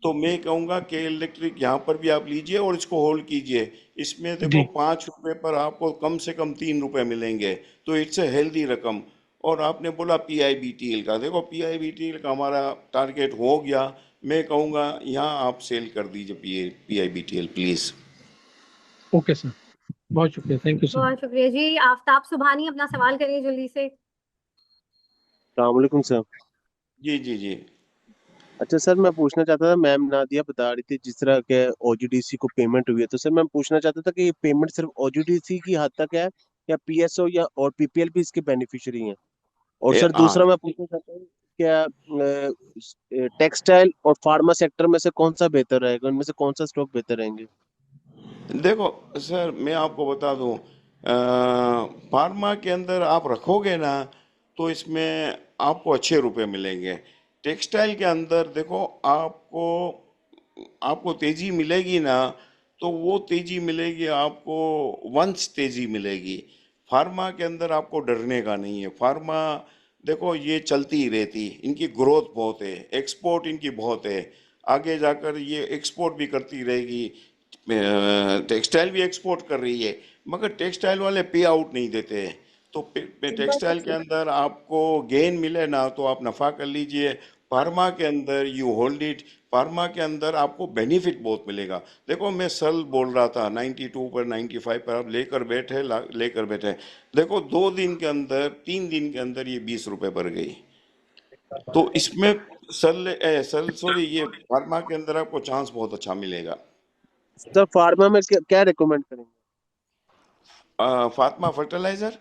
तो मैं कहूँगा कि इलेक्ट्रिक यहाँ पर भी आप लीजिए और इसको होल्ड कीजिए। इसमें देखो
जी
5 रुपए पर आपको कम से कम 3 रुपए मिलेंगे, तो इट्स ए हेल्दी रकम। और आपने बोला पीआईबीटीएल का, देखो पीआईबीटीएल का हमारा टारगेट हो गया। मैं कहूँगा यहाँ आप सेल कर दीजिए पीआईबीटीएल प्लीज़।
ओके सर, बहुत शुक्रिया, थैंक यू सर।
बहुत शुक्रिया जी। आफ्ताब सुबहानी अपना सवाल करिए जल्दी से।
सलामकुम सर।
जी जी जी।
अच्छा सर, मैं पूछना चाहता था, मैम नादिया बता रही थी जिस तरह के ओजीडीसी को पेमेंट हुई है, तो सर मैं पूछना चाहता था कि ये पेमेंट सिर्फ ओजीडीसी की हद तक है या पीएसओ या और पीपीएल भी इसके बेनिफिशियरी हैं? और
ए,
सर
आ,
दूसरा मैं पूछना चाहता हूँ क्या टेक्सटाइल और फार्मा सेक्टर में से कौन सा बेहतर रहेगा, उनमें से कौन सा स्टॉक बेहतर रहेंगे?
देखो सर मैं आपको बता दूं, फार्मा के अंदर आप रखोगे ना तो इसमें आपको अच्छे रुपए मिलेंगे। टेक्सटाइल के अंदर देखो आपको आपको तेजी मिलेगी ना, तो वो तेजी मिलेगी आपको, वंश तेजी मिलेगी। फार्मा के अंदर आपको डरने का नहीं है। फार्मा देखो ये चलती ही रहती, इनकी ग्रोथ बहुत है, एक्सपोर्ट इनकी बहुत है, आगे जाकर ये एक्सपोर्ट भी करती रहेगी। टेक्सटाइल भी एक्सपोर्ट कर रही है, मगर टेक्सटाइल वाले पे आउट नहीं देते हैं। तो टेक्सटाइल के अंदर आपको गेन मिले ना तो आप नफ़ा कर लीजिए। फार्मा के अंदर यू होल्ड इट, फार्मा के अंदर आपको बेनिफिट बहुत मिलेगा। देखो मैं सल बोल रहा था 92 पर 95 पर आप लेकर बैठे, देखो 2 दिन के अंदर 3 दिन के अंदर ये 20 रुपए बढ़ गई। तो इसमें सल सॉरी ये फार्मा के अंदर आपको चांस बहुत अच्छा मिलेगा।
सर फार्मा में क्या रिकमेंड करेंगे?
Fatima fertiliser.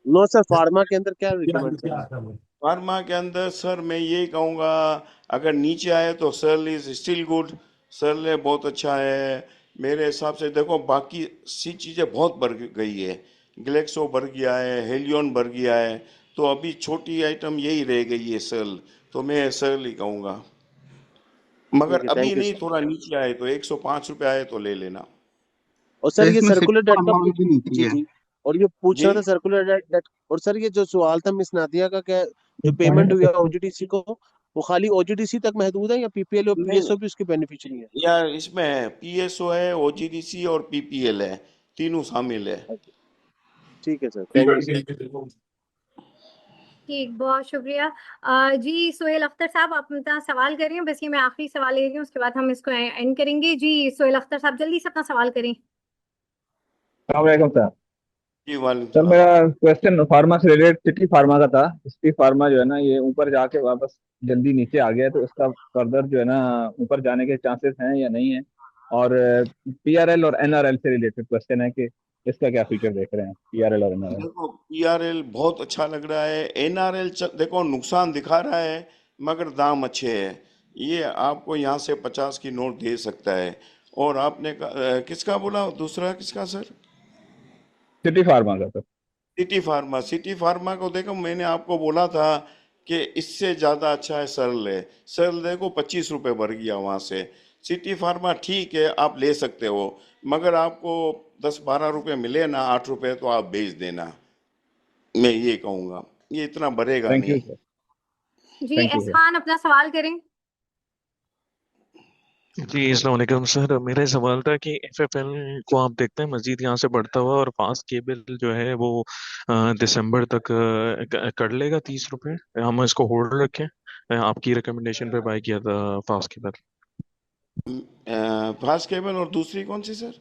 No sir, pharma के अंदर क्या रिकमेंड करेंगे?
फार्मा के अंदर सर मैं ये कहूँगा, अगर नीचे आए तो Searle is still good, Searle बहुत अच्छा है मेरे हिसाब से। देखो बाकी सी चीज़ें बहुत बढ़ गई है, ग्लेक्सो बढ़ गया है, हेलियन बढ़ गया है, तो अभी छोटी आइटम यही रह गई है सर्ल, तो मैं सर्ल ही कहूँगा। मगर
ठीक है,
अभी
थैंक यू
नहीं,
सर।
थोड़ा नीचे आए तो 105 रुपये आए तो ले लेना।
और
तो
सर ये
इसमें
सर्कुलर
सिक्का
डेट का
अमाउंट भी नीचे
जी
है।
जी, और ये पूछना
जी
था सर्कुलर डेट। और सर ये जो सवाल था मिस नादिया का, क्या जो पेमेंट हुई है ओजीडीसी को, वो खाली ओजीडीसी तक महदूद है या पीपीएल और
नहीं,
पीएसओ भी उसके बेनिफिशियरी है?
यार इसमें है पीएसओ है, ओजीडीसी और पीपीएल है, तीनों शामिल है।
ठीक है सर, थैंक यू सर।
ठीक, बहुत शुक्रिया। जी सोहेल अख्तर साहब आप अपना सवाल करें। बस ये मैं आखिरी सवाल ले रही हूँ, उसके बाद हम इसको एंड करेंगे। जी सोहेल अख्तर साहब जल्दी से अपना सवाल करें।
वालेकुम सर।
जी वालेकुम
सर
सलाम।
मेरा क्वेश्चन फार्मा से रिलेटेड सिटी फार्मा का था। सिटी फार्मा जो है ना ये ऊपर जाके वापस जल्दी नीचे आ गया है, तो इसका फर्दर जो है ना ऊपर जाने के चांसेस हैं या नहीं है? और पीआरएल और एनआरएल से रिलेटेड क्वेश्चन है कि इसका क्या फ्यूचर देख रहे हैं, पीआरएल और एनआरएल?
देखो पीआरएल बहुत अच्छा लग रहा है, एनआरएल देखो नुकसान दिखा रहा है मगर दाम अच्छे हैं। ये आपको यहाँ से 50 की नोट दे सकता है। और आपने किसका बोला, दूसरा किसका सर?
सिटी फार्मा का सर।
सिटी फार्मा को देखो, मैंने आपको बोला था कि इससे ज्यादा अच्छा है सरल है। सरल देखो 25 रुपए बढ़ गया वहां से। सिटी फार्मा ठीक है, आप ले सकते हो, मगर आपको 10-12 रुपए मिले ना, 8 रुपए, तो आप बेच देना। मैं ये कहूंगा, ये इतना बढ़ेगा
थैंक यू
नहीं।
सर।
जी
थैंक यू सर।
एहसान अपना सवाल करें।
जी अस्सलाम वालेकुम सर। मेरा सवाल था कि एफएफएल को आप देखते हैं मजीद यहाँ से बढ़ता हुआ, और फास्ट केबल जो है वो दिसंबर तक कर लेगा 30 रुपए, हम इसको होल्ड रखें? आपकी रिकमेंडेशन पे बाय किया था फास्ट केबल।
फास्ट केबल और दूसरी कौन सी सर?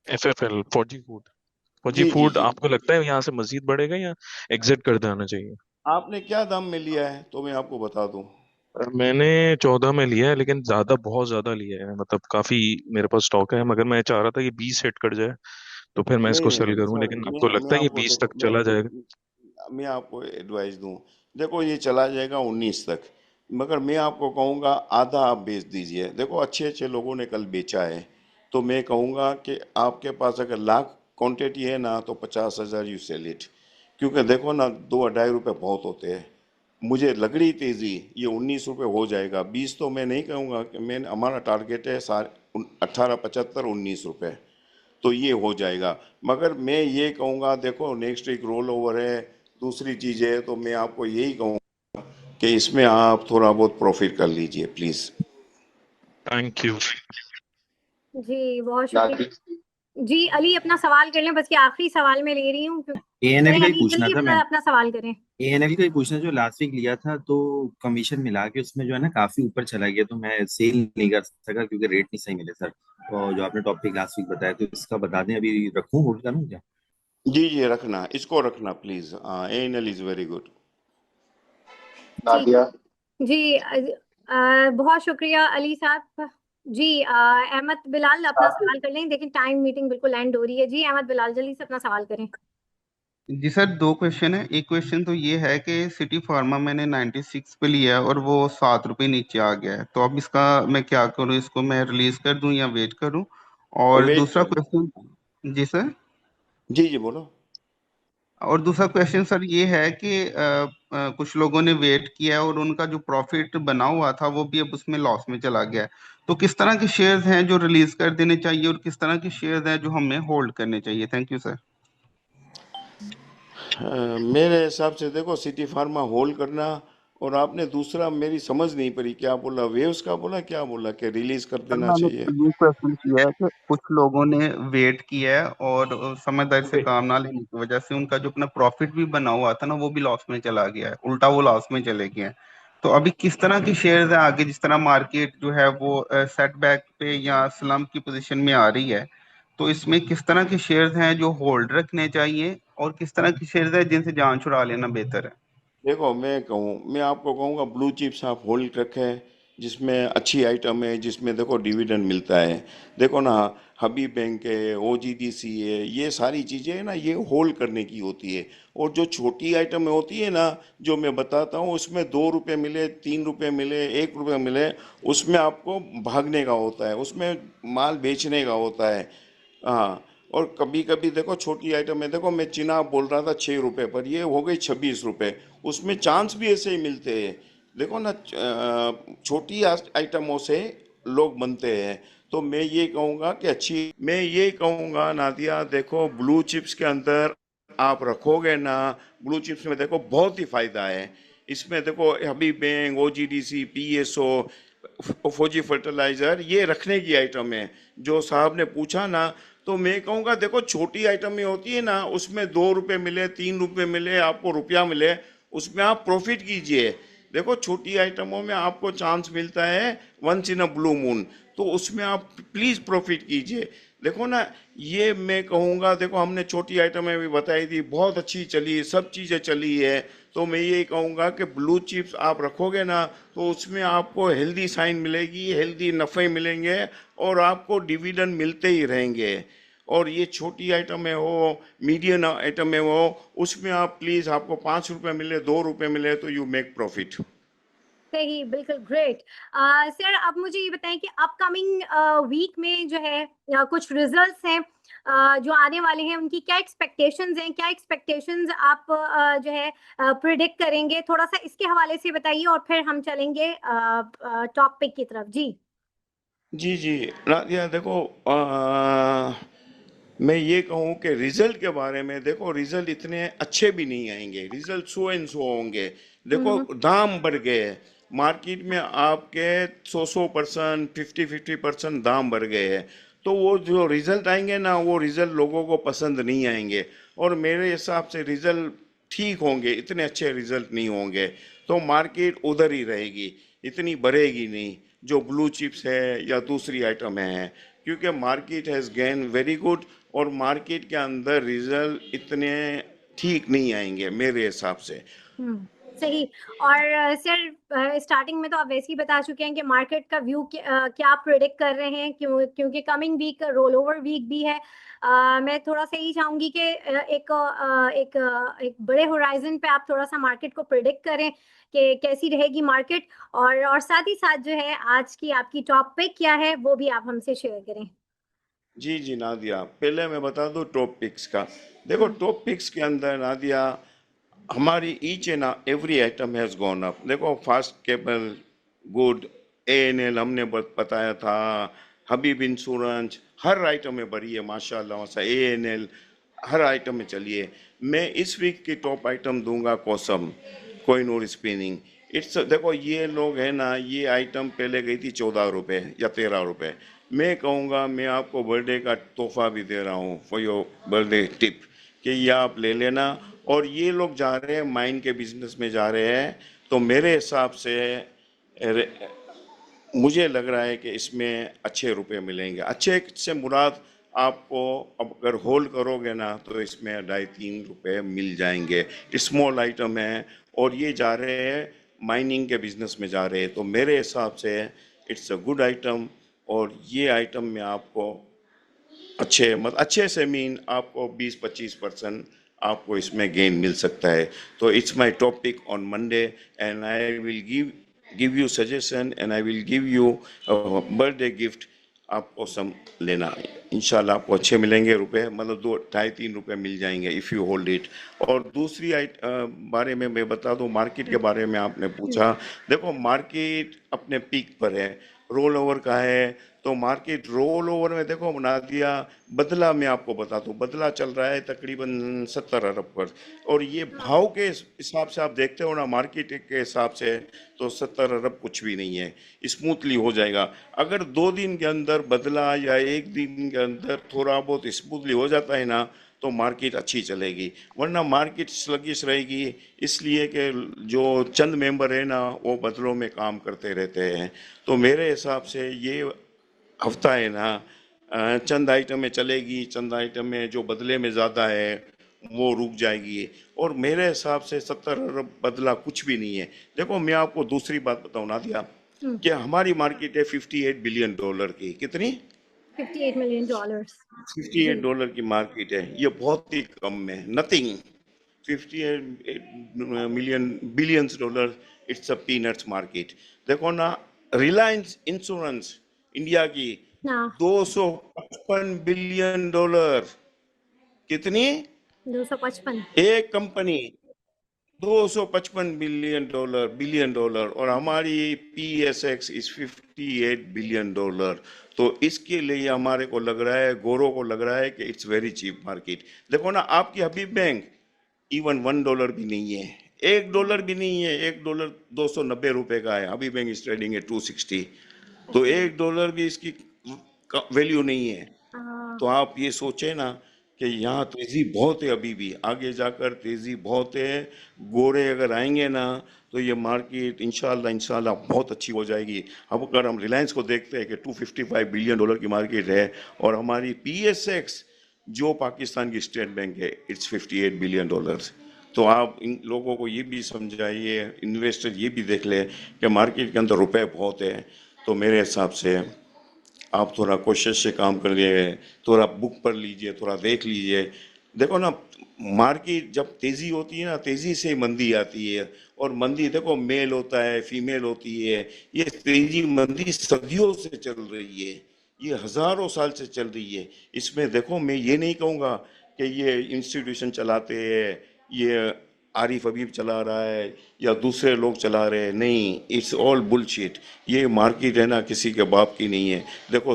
एफएफएल, फौजी फूड। फौजी
जी जी
फूड
जी।
आपको लगता है यहाँ से मजीद बढ़ेगा या एग्जिट कर देना चाहिए?
आपने क्या दाम में लिया है तो मैं आपको बता दूं।
मैंने 14 में लिया है, लेकिन ज्यादा बहुत ज्यादा लिया है, मतलब काफी मेरे पास स्टॉक है, मगर मैं चाह रहा था कि 20 हिट कर जाए तो फिर मैं इसको
नहीं
सेल
नहीं
करूं,
सर,
लेकिन अब तो
मैं
लगता है कि
आपको
20
देखो,
तक चला जाएगा।
मैं आपको एडवाइस दूं। देखो ये चला जाएगा 19 तक, मगर मैं आपको कहूंगा आधा आप बेच दीजिए। देखो अच्छे अच्छे लोगों ने कल बेचा है, तो मैं कहूंगा कि आपके पास अगर लाख क्वांटिटी है ना, तो 50,000 यू सेल इट। क्योंकि देखो ना, 2-2.5 रुपए बहुत होते हैं। मुझे लग रही तेजी, ये 19 रुपए हो जाएगा। 20 तो मैं नहीं कहूंगा, कि मैं हमारा टारगेट है 18.75-19 रुपए, तो ये हो जाएगा। मगर मैं ये कहूँगा, देखो नेक्स्ट वीक रोल ओवर है, दूसरी चीज़ है, तो मैं आपको यही कहूँगा कि इसमें आप थोड़ा बहुत प्रॉफिट कर लीजिए प्लीज़।
Thank you.
जी बहुत शुक्रिया। जी अली अपना सवाल कर लें, बस ये आखिरी सवाल मैं ले रही हूँ।
एएनएल का ही
अली
पूछना
जल्दी
था
अपना
मैम।
अपना सवाल करें।
एएनएल का ही पूछना, जो लास्ट वीक लिया था तो कमीशन मिला के उसमें जो है ना काफी ऊपर चला गया, तो मैं सेल नहीं कर सका क्योंकि रेट नहीं सही मिले सर। तो जो आपने टॉपिक लास्ट वीक बताया, तो इसका बता दें, अभी रखूं, होल्ड करूं क्या?
जी जी, रखना, इसको रखना please. NL is very good.
जी जी बहुत शुक्रिया अली साहब। जी अहमद बिलाल अपना सवाल कर लें, लेकिन टाइम मीटिंग बिल्कुल एंड हो रही है। जी अहमद बिलाल जल्दी से अपना सवाल करें।
जी सर, दो क्वेश्चन है। एक क्वेश्चन तो ये है कि सिटी फार्मा मैंने 96 पे लिया है और वो 7 रुपये नीचे आ गया है, तो अब इसका मैं क्या करूं? इसको मैं रिलीज कर दूं या वेट करूं? और
वेट
दूसरा
कर।
क्वेश्चन, जी सर,
जी जी बोलो।
और दूसरा क्वेश्चन सर ये है कि कुछ लोगों ने वेट किया है और उनका जो प्रॉफिट बना हुआ था वो भी अब उसमें लॉस में चला गया है, तो किस तरह के शेयर्स हैं जो रिलीज कर देने चाहिए और किस तरह के शेयर्स हैं जो हमें होल्ड करने चाहिए? Thank you sir.
मेरे हिसाब से देखो, सिटी फार्मा होल्ड करना, और आपने दूसरा मेरी समझ नहीं पड़ी, क्या बोला? वेव्स का बोला, क्या बोला कि रिलीज कर
सर
देना
मैंने
चाहिए?
ये क्वेश्चन किया है कि कुछ लोगों ने वेट किया है और समझदारी से काम ना लेने की वजह से उनका जो अपना प्रॉफिट भी बना हुआ था ना, वो भी लॉस में चला गया है, उल्टा वो लॉस में चले गए हैं। तो अभी किस तरह की शेयर्स है आगे, जिस तरह मार्केट जो है वो सेटबैक पे या स्लम की पोजीशन में आ रही है, तो इसमें किस तरह के शेयर्स हैं जो होल्ड रखने चाहिए और किस तरह की शेयर्स है जिनसे जान छुड़ा लेना बेहतर है?
देखो मैं आपको कहूँगा ब्लू चिप्स आप होल्ड रखें, जिसमें अच्छी आइटम है, जिसमें देखो डिविडेंड मिलता है। देखो ना, हबीब बैंक है, ओजीडीसी है, ये सारी चीज़ें है ना, ये होल्ड करने की होती है। और जो छोटी आइटम होती है ना, जो मैं बताता हूँ, उसमें 2 रुपये मिले, 3 रुपये मिले, 1 रुपये मिले, उसमें आपको भागने का होता है, उसमें माल बेचने का होता है। हाँ। और कभी कभी देखो छोटी आइटम है, देखो मैं चिनाब बोल रहा था 6 रुपए पर, ये हो गई 26 रुपए। उसमें चांस भी ऐसे ही मिलते हैं। देखो ना, छोटी आइटमों से लोग बनते हैं। तो मैं ये कहूँगा नादिया, देखो ब्लू चिप्स के अंदर आप रखोगे ना, ब्लू चिप्स में देखो बहुत ही फायदा है। इसमें देखो हबीब बैंक, ओजीडीसी, पीएसओ, फौजी फर्टिलाइजर, ये रखने की आइटम है। जो साहब ने पूछा ना, तो मैं कहूँगा देखो छोटी आइटम में होती है ना, उसमें 2 रुपये मिले, 3 रुपये मिले, आपको रुपया मिले, उसमें आप प्रॉफिट कीजिए। देखो छोटी आइटमों में आपको चांस मिलता है once in a blue moon, तो उसमें आप प्लीज़ प्रॉफिट कीजिए। देखो ना, ये मैं कहूँगा, देखो हमने छोटी आइटमें भी बताई थी, बहुत अच्छी चली, सब चीज़ें चली है। तो मैं ये कहूँगा कि ब्लू चिप्स आप रखोगे ना, तो उसमें आपको हेल्दी साइन मिलेगी, हेल्दी नफ़े मिलेंगे, और आपको डिविडेंड मिलते ही रहेंगे। और ये छोटी आइटमें हो, मीडियम आइटमें हो, उसमें आप प्लीज़, आपको 5 रुपये मिले, 2 रुपये मिले, तो यू मेक प्रॉफिट।
सही, बिल्कुल ग्रेट। सर अब मुझे ये बताएं कि अपकमिंग वीक में जो है कुछ रिजल्ट्स हैं जो आने वाले हैं, उनकी क्या एक्सपेक्टेशंस हैं, क्या एक्सपेक्टेशंस आप जो है प्रिडिक्ट करेंगे, थोड़ा सा इसके हवाले से बताइए और फिर हम चलेंगे टॉप पिक की तरफ। जी
जी जी राधिया देखो मैं ये कहूँ कि रिजल्ट के बारे में देखो, रिजल्ट इतने अच्छे भी नहीं आएंगे, रिजल्ट सो एंड सो होंगे। देखो दाम बढ़ गए मार्केट में, आपके 100% 50% दाम बढ़ गए हैं, तो वो जो रिजल्ट आएंगे ना, वो रिजल्ट लोगों को पसंद नहीं आएंगे। और मेरे हिसाब से रिजल्ट ठीक होंगे, इतने अच्छे रिजल्ट नहीं होंगे, तो मार्केट उधर ही रहेगी, इतनी बढ़ेगी नहीं जो ब्लू चिप्स है या दूसरी आइटम है, क्योंकि market has gain very good और मार्केट के अंदर रिजल्ट इतने ठीक नहीं आएंगे मेरे हिसाब से।
सही। और सर स्टार्टिंग में तो आप वैसे ही बता चुके हैं कि मार्केट का व्यू क्या प्रेडिक्ट कर रहे हैं, क्योंकि coming week roll over week भी है। मैं थोड़ा सा यही चाहूंगी कि एक बड़े होराइजन पे आप थोड़ा सा मार्केट को प्रेडिक्ट करें कि कैसी रहेगी मार्केट, और साथ ही साथ जो है आज की आपकी टॉप पिक क्या है वो भी आप हमसे शेयर करें।
जी जी नादिया, पहले मैं बता दूं टॉप पिक्स का। देखो टॉप पिक्स के अंदर नादिया हमारी each and every item has gone up. देखो फास्ट केबल गुड, ANL हमने बताया था, हबीब इंश्योरेंस, हर आइटम में बढ़ी है माशाल्लाह से, ANL हर आइटम में चलिए। मैं इस वीक की टॉप आइटम दूंगा कोसम, कोहिनूर स्पिनिंग। देखो ये लोग है ना, ये आइटम पहले गई थी 14 रुपये या 13 रुपये। मैं कहूँगा मैं आपको बर्थडे का तोहफा भी दे रहा हूँ फॉर योर बर्थडे टिप, कि ये आप ले लेना। और ये लोग जा रहे हैं माइन के बिजनेस में जा रहे हैं, तो मेरे हिसाब से मुझे लग रहा है कि इसमें अच्छे रुपए मिलेंगे। अच्छे से मुराद आपको अगर होल्ड करोगे ना तो इसमें 2.5-3 रुपये मिल जाएंगे। स्मॉल आइटम है और ये जा रहे हैं माइनिंग के बिजनेस में जा रहे हैं, तो मेरे हिसाब से इट्स अ गुड आइटम। और ये आइटम में आपको अच्छे से मीन आपको 20-25% आपको इसमें गेन मिल सकता है। तो it's my topic on Monday and I will give you suggestion and I will give you birthday gift. आपको सम लेना है, इंशाल्लाह आपको अच्छे मिलेंगे रुपए, मतलब 2-2.5-3 रुपये मिल जाएंगे इफ़ यू होल्ड इट। और दूसरी बारे में मैं बता दूं, मार्केट के बारे में आपने पूछा। देखो मार्केट अपने पीक पर है, रोल ओवर का है, तो मार्केट रोल ओवर में देखो बना दिया। बदला मैं आपको बता दूं, बदला चल रहा है तकरीबन 70 अरब पर, और ये भाव के हिसाब से आप देखते हो ना मार्केट के हिसाब से, तो 70 अरब कुछ भी नहीं है, स्मूथली हो जाएगा। अगर 2 दिन के अंदर बदला या 1 दिन के अंदर थोड़ा बहुत स्मूथली हो जाता है ना, तो मार्केट अच्छी चलेगी, वरना मार्केट स्लगिश रहेगी, इसलिए कि जो चंद मेंबर है ना वो बदलों में काम करते रहते हैं। तो मेरे हिसाब से ये हफ्ता है ना चंद आइटम में चलेगी, चंद आइटम में जो बदले में ज़्यादा है वो रुक जाएगी। और मेरे हिसाब से 70 अरब बदला कुछ भी नहीं है। देखो मैं आपको दूसरी बात बताऊँ नादिया, कि हमारी मार्केट है $58 बिलियन की। कितनी?
$58 मिलियन।
$58 की मार्केट है, ये बहुत ही कम है, nothing. 58 billions dollar, it's a peanuts market. देखो ना रिलायंस इंश्योरेंस इंडिया की $255 बिलियन। कितनी?
255।
एक कंपनी $255 बिलियन, और हमारी PSX इज $58 बिलियन। तो इसके लिए हमारे को लग रहा है, गोरों को लग रहा है कि इट्स वेरी चीप मार्केट। देखो ना आपकी हबीब बैंक इवन $1 भी नहीं है, $1 भी नहीं है, $1 290 रुपए का है। हबीब बैंक इज ट्रेडिंग है 260, तो $1 भी इसकी वैल्यू नहीं है। तो आप ये सोचे ना कि यहाँ तेजी बहुत है, अभी भी आगे जाकर तेजी बहुत है। गोरे अगर आएंगे ना तो ये मार्केट इंशाल्लाह बहुत अच्छी हो जाएगी। अब अगर हम रिलायंस को देखते हैं कि $255 बिलियन की मार्केट है, और हमारी PSX जो पाकिस्तान की स्टेट बैंक है इट्स $58 बिलियन। तो आप इन लोगों को ये भी समझाइए, इन्वेस्टर ये भी देख ले कि मार्केट के अंदर रुपए बहुत है। तो मेरे हिसाब से आप थोड़ा कोशिश से काम करिए, थोड़ा बुक पढ़ लीजिए, थोड़ा देख लीजिए। देखो ना मार्केट जब तेज़ी होती है ना, तेज़ी से मंदी आती है, और मंदी देखो, मेल होता है, फीमेल होती है। ये तेजी मंदी सदियों से चल रही है, ये हजारों साल से चल रही है। इसमें देखो, मैं ये नहीं कहूँगा कि ये इंस्टीट्यूशन चलाते हैं, ये आरिफ हबीब चला रहा है या दूसरे लोग चला रहे हैं, नहीं, इट्स ऑल बुलशिट। ये मार्केट है ना, किसी के बाप की नहीं है। देखो,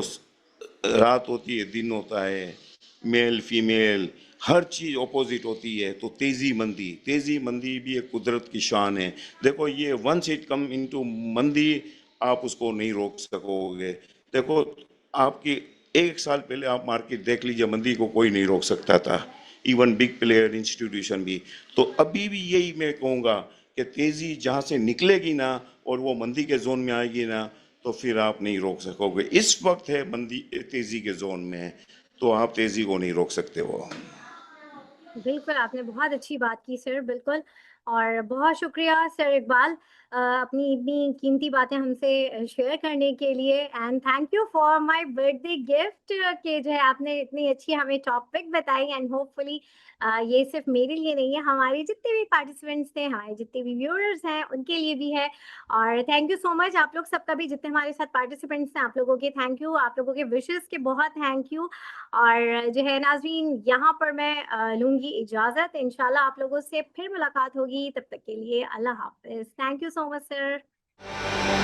रात होती है, दिन होता है, मेल फीमेल हर चीज ऑपोजिट होती है। तो तेजी मंदी भी एक कुदरत की शान है। देखो, ये वंस इट कम इनटू मंदी, आप उसको नहीं रोक सकोगे। देखो, आपकी 1 साल पहले आप मार्केट देख लीजिए, मंदी को कोई नहीं रोक सकता था, इवन बिग प्लेयर इंस्टीट्यूशन भी। तो अभी भी यही मैं कहूँगा कि तेजी जहाँ से निकलेगी ना और वो मंदी के जोन में आएगी ना, तो फिर आप नहीं रोक सकोगे। इस वक्त है मंदी तेजी के जोन में है, तो आप तेजी को नहीं रोक सकते हो।
बिल्कुल, आपने बहुत अच्छी बात की सर, बिल्कुल। और बहुत शुक्रिया सर इकबाल अपनी इतनी कीमती बातें हमसे शेयर करने के लिए। And thank you for my birthday gift कि जो है आपने इतनी अच्छी हमें टॉपिक बताई। एंड होपफुली ये सिर्फ मेरे लिए नहीं है, हमारे जितने भी पार्टिसिपेंट्स थे, हमारे जितने भी व्यूअर्स हैं, उनके लिए भी है। और थैंक यू सो मच आप लोग सबका भी, जितने हमारे साथ पार्टिसिपेंट्स हैं, आप लोगों के थैंक यू, आप लोगों के विशेस के बहुत थैंक यू। और जो है नाज़रीन, यहाँ पर मैं लूंगी इजाजत। इंशाल्लाह आप लोगों से फिर मुलाकात होगी, तब तक के लिए अल्लाह हाफिज। Thank you so much sir.